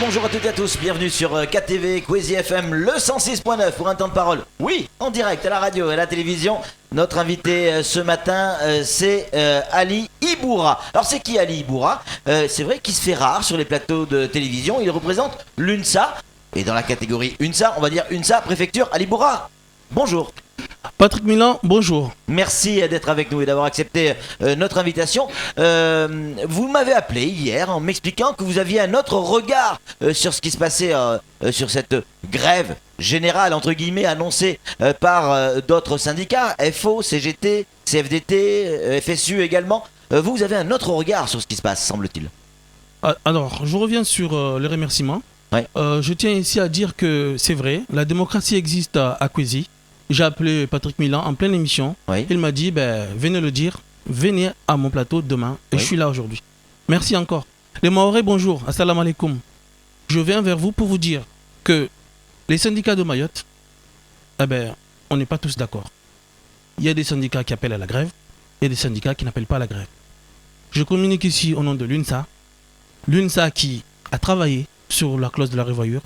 bonjour à toutes et à tous, bienvenue sur KTV, Kwezi FM, le 106.9 pour un temps de parole. Oui, en direct à la radio et à la télévision. Notre invité ce matin, c'est Ali Iboura. Alors c'est qui Ali Iboura? C'est vrai qu'il se fait rare sur les plateaux de télévision, il représente l'UNSA. Et dans la catégorie UNSA, on va dire UNSA, préfecture. Ali Iboura, bonjour. Patrick Milan, bonjour. Merci d'être avec nous et d'avoir accepté notre invitation. Vous m'avez appelé hier en m'expliquant que vous aviez un autre regard sur ce qui se passait sur cette grève générale, entre guillemets, annoncée par d'autres syndicats, FO, CGT, CFDT, FSU également. Vous avez un autre regard sur ce qui se passe, semble-t-il. Alors, je reviens sur les remerciements. Ouais. Je tiens ici à dire que c'est vrai, la démocratie existe à Kwezi. J'ai appelé Patrick Milan en pleine émission. Oui. Il m'a dit, venez le dire, venez à mon plateau demain. Et Oui. je suis là aujourd'hui. Merci encore. Les Mahorais, bonjour. Assalamu alaikum. Je viens vers vous pour vous dire que les syndicats de Mayotte, on n'est pas tous d'accord. Il y a des syndicats qui appellent à la grève et des syndicats qui n'appellent pas à la grève. Je communique ici au nom de l'UNSA. L'UNSA qui a travaillé sur la clause de la revoyure.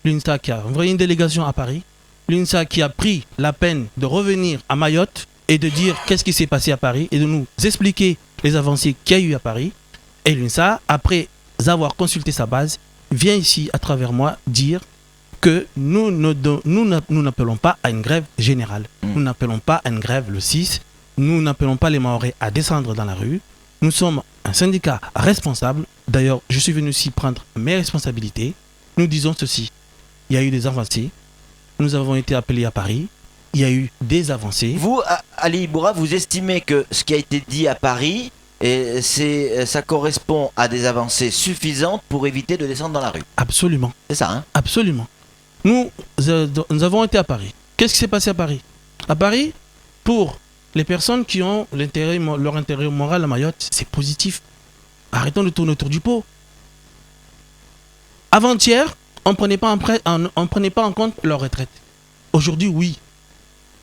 L'UNSA qui a envoyé une délégation à Paris. L'UNSA qui a pris la peine de revenir à Mayotte et de dire qu'est-ce qui s'est passé à Paris et de nous expliquer les avancées qu'il y a eu à Paris. Et l'UNSA, après avoir consulté sa base, vient ici à travers moi dire que nous n'appelons pas à une grève générale. Nous n'appelons pas à une grève le 6. Nous n'appelons pas les Mahorais à descendre dans la rue. Nous sommes un syndicat responsable. D'ailleurs, je suis venu ici prendre mes responsabilités. Nous disons ceci. Il y a eu des avancées. Nous avons été appelés à Paris. Il y a eu des avancées. Vous, Ali Iboura, vous estimez que ce qui a été dit à Paris, ça correspond à des avancées suffisantes pour éviter de descendre dans la rue? Absolument. C'est ça, hein? Absolument. Nous avons été à Paris. Qu'est-ce qui s'est passé à Paris? À Paris, pour les personnes qui ont leur intérêt moral à Mayotte, c'est positif. Arrêtons de tourner autour du pot. Avant-hier, on ne prenait pas en compte leur retraite. Aujourd'hui, oui.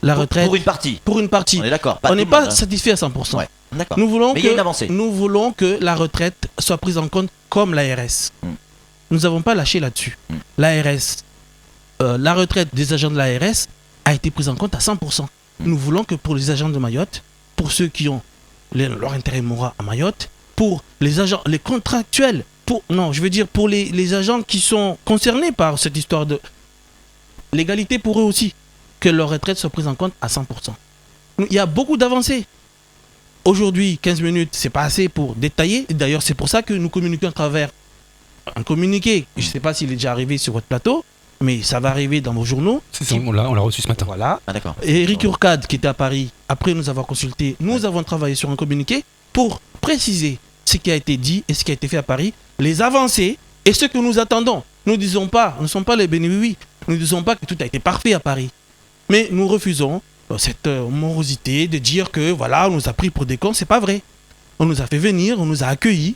La retraite. Pour une partie. Pour une partie. On est d'accord. On n'est pas satisfait à 100%. Ouais, d'accord. Nous voulons Mais il y a une avancée. Nous voulons que la retraite soit prise en compte comme l'ARS. Nous n'avons pas lâché là-dessus. L'ARS, la retraite des agents de l'ARS a été prise en compte à 100%. Nous voulons que pour les agents de Mayotte, pour ceux qui ont leur intérêt moral à Mayotte, pour les agents, les contractuels, pour les agents qui sont concernés par cette histoire de l'égalité pour eux aussi, que leur retraite soit prise en compte à 100%. Il y a beaucoup d'avancées. Aujourd'hui, 15 minutes, c'est pas assez pour détailler. D'ailleurs, c'est pour ça que nous communiquons à travers un communiqué. Je ne sais pas s'il est déjà arrivé sur votre plateau, mais ça va arriver dans vos journaux. C'est ça, on l'a reçu ce matin. Voilà. Ah, d'accord. Et Eric Urcade, qui était à Paris, après nous avoir consulté, nous avons travaillé sur un communiqué pour préciser ce qui a été dit et ce qui a été fait à Paris, les avancées et ce que nous attendons. Nous ne sommes pas les bénévoles. Nous ne disons pas que tout a été parfait à Paris. Mais nous refusons cette morosité de dire que voilà, on nous a pris pour des cons. C'est pas vrai. On nous a fait venir, on nous a accueillis.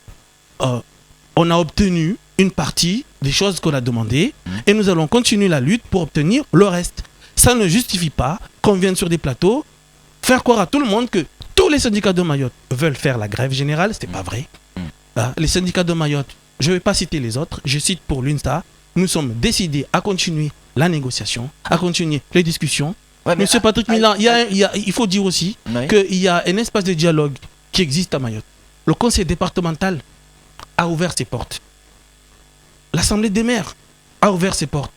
On a obtenu une partie des choses qu'on a demandées et nous allons continuer la lutte pour obtenir le reste. Ça ne justifie pas qu'on vienne sur des plateaux faire croire à tout le monde que tous les syndicats de Mayotte veulent faire la grève générale. C'est pas vrai. Les syndicats de Mayotte, je ne vais pas citer les autres, je cite pour l'UNSA, nous sommes décidés à continuer la négociation, à continuer les discussions. Ouais, Monsieur Patrick Milan, il faut dire aussi qu'il y a un espace de dialogue qui existe à Mayotte. Le conseil départemental a ouvert ses portes. L'Assemblée des maires a ouvert ses portes.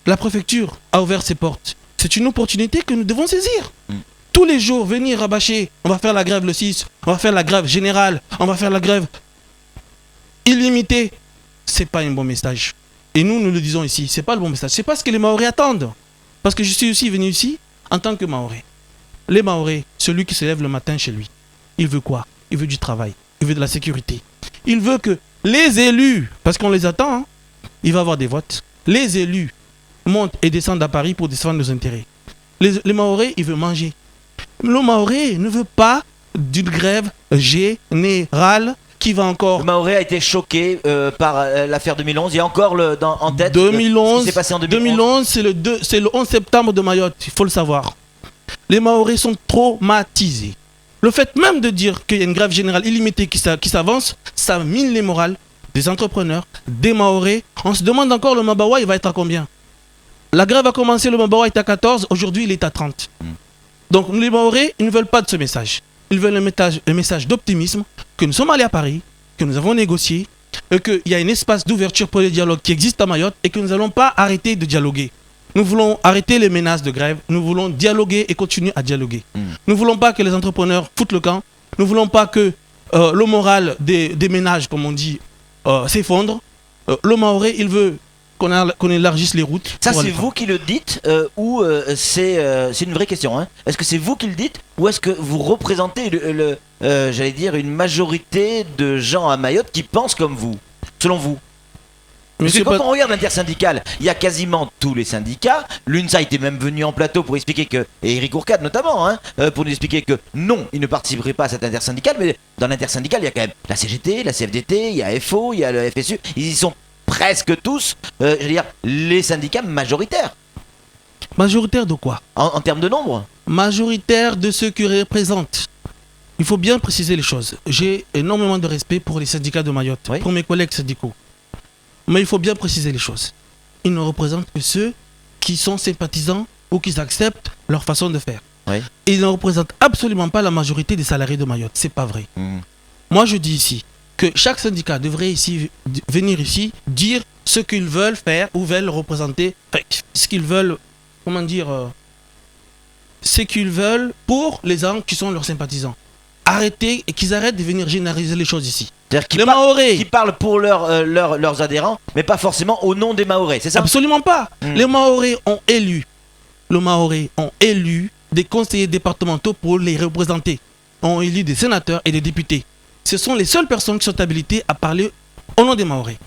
La préfecture a ouvert ses portes. C'est une opportunité que nous devons saisir. Tous les jours, venir rabâcher, on va faire la grève le 6, on va faire la grève générale, on va faire la grève illimitée. C'est pas un bon message. Et nous le disons ici, c'est pas le bon message. C'est pas ce que les Mahorais attendent. Parce que je suis aussi venu ici en tant que Mahorais. Les Mahorais, celui qui se lève le matin chez lui, il veut quoi? Il veut du travail, il veut de la sécurité. Il veut que les élus, parce qu'on les attend, hein, il va avoir des votes. Les élus montent et descendent à Paris pour défendre nos intérêts. Les Mahorais, ils veulent manger. Le Mahorais ne veut pas d'une grève générale qui va encore... Le Mahorais a été choqué par l'affaire 2011. Il y a encore en tête 2011, ce qui s'est passé en 2011. C'est le 11 septembre de Mayotte, il faut le savoir. Les Mahorais sont traumatisés. Le fait même de dire qu'il y a une grève générale illimitée qui s'avance, ça mine les morales des entrepreneurs, des Mahorais. On se demande encore le Mabawa, il va être à combien? La grève a commencé, le Mabawa est à 14, aujourd'hui il est à 30. Donc les Mahorais, ils ne veulent pas de ce message. Ils veulent un message d'optimisme, que nous sommes allés à Paris, que nous avons négocié, et qu'il y a un espace d'ouverture pour le dialogue qui existe à Mayotte et que nous n'allons pas arrêter de dialoguer. Nous voulons arrêter les menaces de grève, nous voulons dialoguer et continuer à dialoguer. Nous ne voulons pas que les entrepreneurs foutent le camp, nous ne voulons pas que le moral des ménages, comme on dit, s'effondre. Le Mahorais, il veut qu'on élargisse les routes. Ça, c'est vous qui le dites ou c'est une vraie question. Hein. Est-ce que c'est vous qui le dites ou est-ce que vous représentez, j'allais dire, une majorité de gens à Mayotte qui pensent comme vous, selon vous? Parce que quand on regarde l'intersyndicale, il y a quasiment tous les syndicats. L'UNSA était même venu en plateau pour expliquer que, et Eric Ourcade notamment, hein, pour nous expliquer que non, il ne participerait pas à cette intersyndicale, mais dans l'intersyndicale, il y a quand même la CGT, la CFDT, il y a FO, il y a le FSU, ils y sont presque tous, je veux dire, les syndicats majoritaires. Majoritaire de quoi? En termes de nombre? Majoritaire de ceux qui représentent. Il faut bien préciser les choses. J'ai énormément de respect pour les syndicats de Mayotte, oui, pour mes collègues syndicaux. Mais il faut bien préciser les choses. Ils ne représentent que ceux qui sont sympathisants ou qui acceptent leur façon de faire. Oui. Et ils ne représentent absolument pas la majorité des salariés de Mayotte. C'est pas vrai. Moi, je dis ici que chaque syndicat devrait venir ici dire ce qu'ils veulent faire ou veulent représenter, ce qu'ils veulent, comment dire, ce qu'ils veulent pour les gens qui sont leurs sympathisants. Arrêtez et qu'ils arrêtent de venir généraliser les choses ici. C'est-à-dire qu'ils parlent pour leurs adhérents, mais pas forcément au nom des Mahorais, c'est ça? Absolument pas. Les Mahorais ont élu. Les Mahorais ont élu des conseillers départementaux pour les représenter. Ont élu des sénateurs et des députés. Ce sont les seules personnes qui sont habilitées à parler au nom des Mahorais.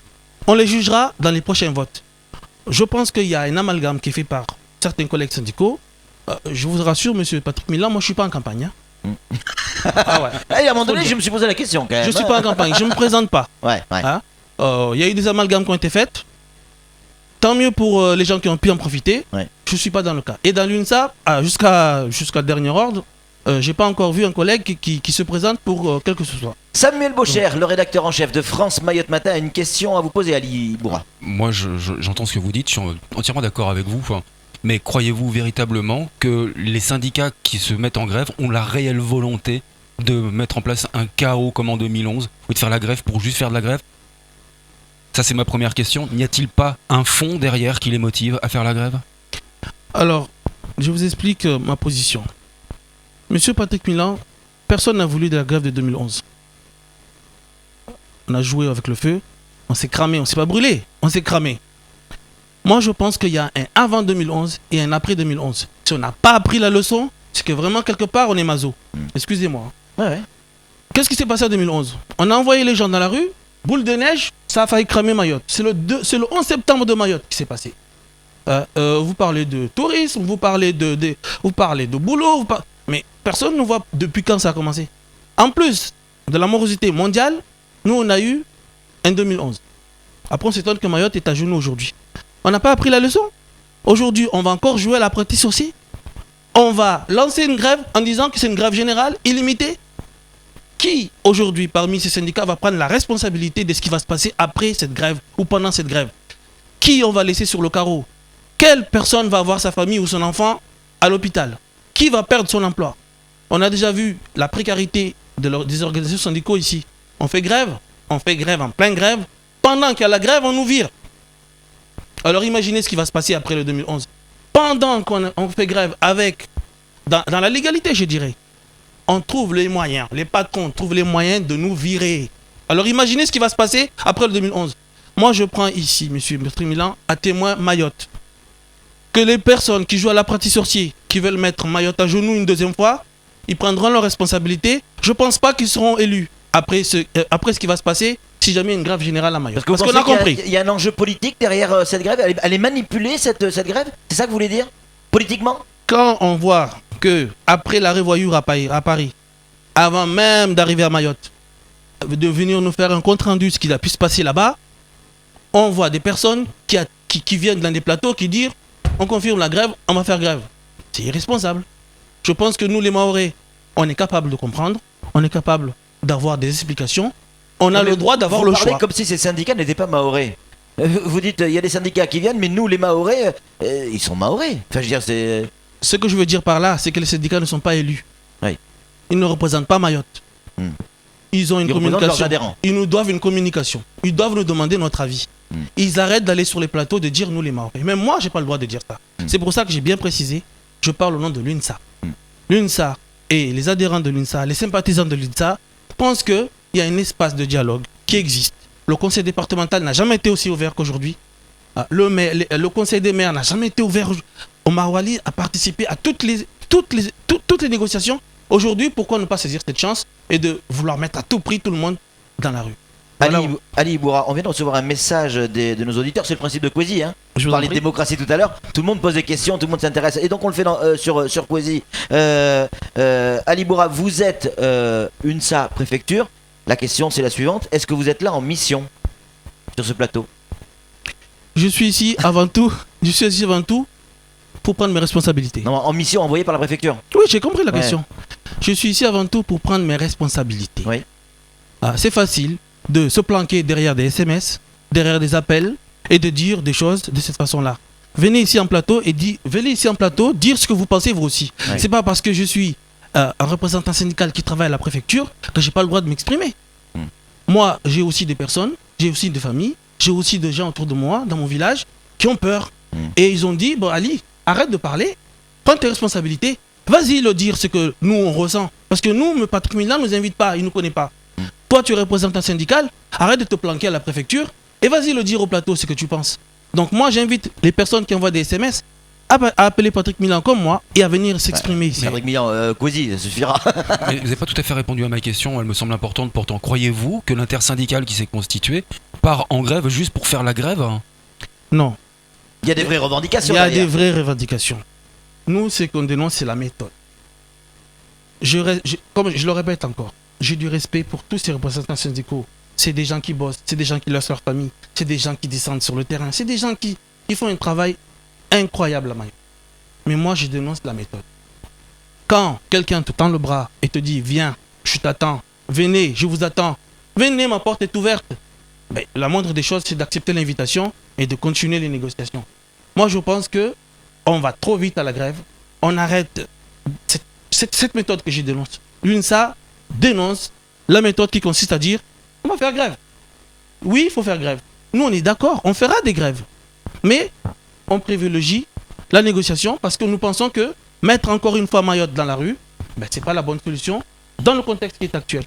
On les jugera dans les prochains votes. Je pense qu'il y a un amalgame qui est fait par certains collègues syndicaux. Je vous rassure, monsieur Patrick Milan, moi je ne suis pas en campagne. Hein. Ah ouais. Et à un moment donné, je me suis posé la question quand même. Je ne suis pas en campagne, je ne me présente pas. Ouais. Hein? Y a eu des amalgames qui ont été faits. Tant mieux pour les gens qui ont pu en profiter. Ouais. Je ne suis pas dans le cas. Et dans l'UNSA, jusqu'à dernier ordre, j'ai pas encore vu un collègue qui se présente pour quel que ce soit. Samuel Bocher, le rédacteur en chef de France Mayotte Matin, a une question à vous poser, Ali Boura. Moi, j'entends ce que vous dites, je suis entièrement d'accord avec vous. Mais croyez-vous véritablement que les syndicats qui se mettent en grève ont la réelle volonté de mettre en place un chaos comme en 2011 ou de faire la grève pour juste faire de la grève? Ça, c'est ma première question. N'y a-t-il pas un fond derrière qui les motive à faire la grève? Alors, je vous explique ma position. Monsieur Patrick Milan, personne n'a voulu de la grève de 2011. On a joué avec le feu, on s'est cramé, on s'est pas brûlé, on s'est cramé. Moi, je pense qu'il y a un avant 2011 et un après 2011. Si on n'a pas appris la leçon, c'est que vraiment, quelque part, on est maso. Excusez-moi. Ouais. Qu'est-ce qui s'est passé en 2011? On a envoyé les gens dans la rue, boule de neige, ça a failli cramer Mayotte. C'est le 11 septembre de Mayotte qui s'est passé. Vous parlez de tourisme, vous parlez de boulot, mais personne ne voit depuis quand ça a commencé. En plus de la morosité mondiale, nous, on a eu un 2011. Après, on s'étonne que Mayotte est à genoux aujourd'hui. On n'a pas appris la leçon. Aujourd'hui, on va encore jouer à l'apprenti sorcier. On va lancer une grève en disant que c'est une grève générale, illimitée. Qui, aujourd'hui, parmi ces syndicats, va prendre la responsabilité de ce qui va se passer après cette grève ou pendant cette grève? Qui on va laisser sur le carreau? Quelle personne va avoir sa famille ou son enfant à l'hôpital? Qui va perdre son emploi? On a déjà vu la précarité des organisations syndicaux ici. On fait grève en pleine grève. Pendant qu'il y a la grève, on nous vire. Alors imaginez ce qui va se passer après le 2011. Pendant qu'on fait grève dans la légalité, je dirais, on trouve les moyens, les patrons trouvent les moyens de nous virer. Alors imaginez ce qui va se passer après le 2011. Moi, je prends ici, monsieur Milan, à témoin Mayotte. Que les personnes qui jouent à l'apprenti sorcier, qui veulent mettre Mayotte à genoux une deuxième fois, ils prendront leurs responsabilités. Je ne pense pas qu'ils seront élus après ce qui va se passer si jamais il y a une grève générale à Mayotte. Parce qu'on a compris. Il y a un enjeu politique derrière cette grève. Elle est manipulée, cette grève? C'est ça que vous voulez dire? Politiquement? Quand on voit que après la revoyure à Paris, avant même d'arriver à Mayotte, de venir nous faire un compte-rendu de ce qui a pu se passer là-bas, on voit des personnes qui viennent dans des plateaux qui disent on confirme la grève, on va faire grève. C'est irresponsable. Je pense que nous, les Mahorais, on est capable de comprendre, on est capable d'avoir des explications. On a le droit d'avoir le Vous parlez choix. comme si ces syndicats n'étaient pas mahorais. Vous dites, il y a des syndicats qui viennent, mais nous, les mahorais, ils sont mahorais. Enfin, je veux dire, c'est... Ce que je veux dire par là, c'est que les syndicats ne sont pas élus. Oui. Ils ne représentent pas Mayotte. Hmm. Ils ont une Ils représentent communication. leurs adhérents. Ils nous doivent une communication. Ils doivent nous demander notre avis. Ils arrêtent d'aller sur les plateaux de dire nous les Mahorais. Même moi, j'ai pas le droit de dire ça. C'est pour ça que j'ai bien précisé. Je parle au nom de l'UNSA. L'UNSA et les adhérents de l'UNSA, les sympathisants de l'UNSA, pensent qu'il y a un espace de dialogue qui existe. Le conseil départemental n'a jamais été aussi ouvert qu'aujourd'hui. Le conseil des maires n'a jamais été ouvert. Omar Wali a participé à toutes les négociations. Aujourd'hui, pourquoi ne pas saisir cette chance et de vouloir mettre à tout prix tout le monde dans la rue? Voilà. Ali Iboura, on vient de recevoir un message de nos auditeurs, c'est le principe de Kwesi. Hein. Je vous On en parlait de prie. démocratie tout à l'heure, tout le monde pose des questions, tout le monde s'intéresse. Et donc on le fait sur Kwesi. Ali Iboura, vous êtes UNSA préfecture. La question c'est la suivante, est-ce que vous êtes là en mission sur ce plateau? Je suis ici avant tout pour prendre mes responsabilités. Non, en mission envoyée par la préfecture. Oui, j'ai compris la Ouais. question. Je suis ici avant tout pour prendre mes responsabilités. Oui. C'est facile de se planquer derrière des SMS, derrière des appels et de dire des choses de cette façon-là. Venez ici en plateau dire ce que vous pensez vous aussi. Ouais. C'est pas parce que je suis un représentant syndical qui travaille à la préfecture que j'ai pas le droit de m'exprimer. Moi, j'ai aussi des personnes, j'ai aussi des familles, j'ai aussi des gens autour de moi, dans mon village, qui ont peur. Et ils ont dit, bon Ali, arrête de parler, prends tes responsabilités, vas-y le dire ce que nous on ressent. Parce que nous, Patrick Milan ne nous invite pas, il ne nous connaît pas. Toi, tu représentes un syndical, arrête de te planquer à la préfecture et vas-y le dire au plateau ce que tu penses. Donc moi, j'invite les personnes qui envoient des SMS à appeler Patrick Milan comme moi et à venir s'exprimer ici. Patrick Milan, Kwesi, ça suffira. Mais vous n'avez pas tout à fait répondu à ma question, elle me semble importante pourtant. Croyez-vous que l'intersyndicale qui s'est constitué part en grève juste pour faire la grève? Non, Il y a des vraies revendications. il y a derrière. des vraies revendications. Nous, ce qu'on dénonce, c'est la méthode. Comme je le répète encore, j'ai du respect pour tous ces représentants syndicaux. C'est des gens qui bossent, c'est des gens qui laissent leur famille, c'est des gens qui descendent sur le terrain, c'est des gens qui font un travail incroyable à Mayotte. Mais moi, je dénonce la méthode. Quand quelqu'un te tend le bras et te dit « Viens, je t'attends, venez, je vous attends, venez, ma porte est ouverte », ben, la moindre des choses, c'est d'accepter l'invitation et de continuer les négociations. Moi, je pense que on va trop vite à la grève. On arrête cette méthode que je dénonce. L'UNSA dénonce la méthode qui consiste à dire on va faire grève. Oui, il faut faire grève. Nous, on est d'accord, on fera des grèves. Mais on privilégie la négociation parce que nous pensons que mettre encore une fois Mayotte dans la rue, ben, ce n'est pas la bonne solution dans le contexte qui est actuel.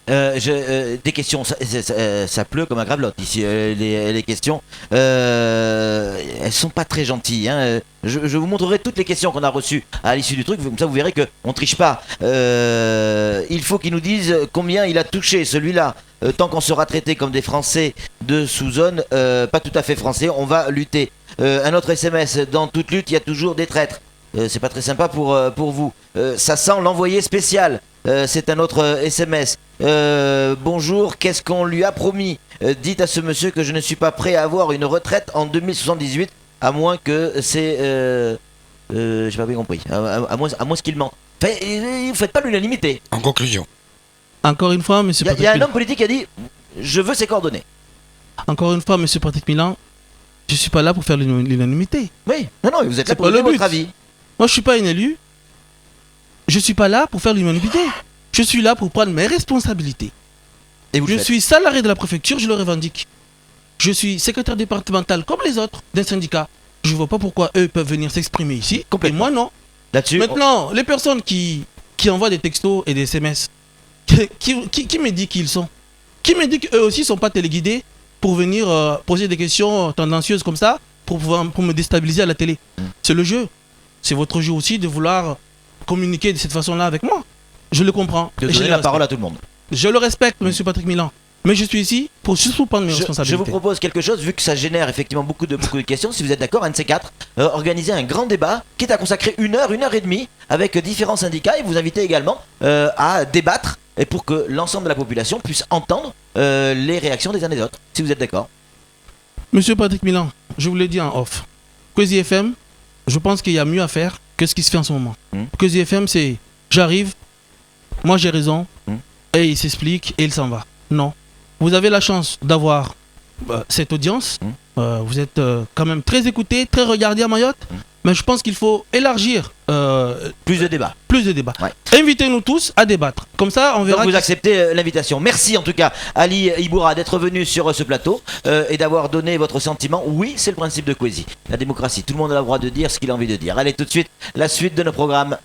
Des questions, ça pleut comme un gravelotte ici, les questions. Elles sont pas très gentilles. Hein. Je vous montrerai toutes les questions qu'on a reçues à l'issue du truc, comme ça vous verrez qu'on triche pas. Il faut qu'ils nous disent combien il a touché celui-là. Tant qu'on sera traité comme des Français de sous-zone, pas tout à fait français, on va lutter. Un autre SMS, dans toute lutte, il y a toujours des traîtres. C'est pas très sympa pour vous. Ça sent l'envoyé spécial. C'est un autre SMS. Bonjour, qu'est-ce qu'on lui a promis? Dites à ce monsieur que je ne suis pas prêt à avoir une retraite en 2078, à moins que c'est... j'ai pas bien compris. À moins qu'il ment. Enfin, vous faites pas l'unanimité. En conclusion. Encore une fois, monsieur Il y a Patrick un Milan. homme politique qui a dit je veux ses coordonnées. Encore une fois, monsieur Patrick Milan, je ne suis pas là pour faire l'unanimité. Oui, non, vous êtes là C'est pour pas le donner but. votre avis. Moi, je suis pas un élu. Je suis pas là pour faire l'unanimité. Je suis là pour prendre mes responsabilités. Et vous le Je faites. suis salarié de la préfecture, je le revendique. Je suis secrétaire départemental comme les autres d'un syndicat. Je vois pas pourquoi eux peuvent venir s'exprimer ici. Et Complètement. moi, non. Là-dessus, Maintenant, les personnes qui envoient des textos et des SMS, qui me dit qui ils sont? Qui me dit qu'eux aussi sont pas téléguidés pour venir poser des questions tendancieuses comme ça pour me déstabiliser à la télé? C'est le jeu. C'est votre jeu aussi de vouloir communiquer de cette façon-là avec moi. Je le comprends. de Et je donner le la parole respecte. à tout le monde. Je le respecte, monsieur Patrick Milan. Mais je suis ici pour juste pour prendre mes Je responsabilités. vous propose quelque chose, vu que ça génère effectivement beaucoup de questions, si vous êtes d'accord, un de ces quatre, organiser un grand débat qui est à consacrer une heure et demie avec différents syndicats et vous inviter également à débattre et pour que l'ensemble de la population puisse entendre les réactions des uns et des autres, si vous êtes d'accord. Monsieur Patrick Milan, je vous l'ai dit en off. Kwesi FM, je pense qu'il y a mieux à faire que ce qui se fait en ce moment. Kwesi FM, c'est j'arrive, moi j'ai raison, et il s'explique et il s'en va. Non. Vous avez la chance d'avoir cette audience. Vous êtes quand même très écouté, très regardé à Mayotte. Mais je pense qu'il faut élargir Plus de débats. Ouais. Invitez-nous tous à débattre. Comme ça, on verra. Donc vous acceptez l'invitation. Merci en tout cas, Ali Iboura, d'être venu sur ce plateau et d'avoir donné votre sentiment. Oui, c'est le principe de Kwesi. La démocratie. Tout le monde a le droit de dire ce qu'il a envie de dire. Allez, tout de suite, la suite de nos programmes.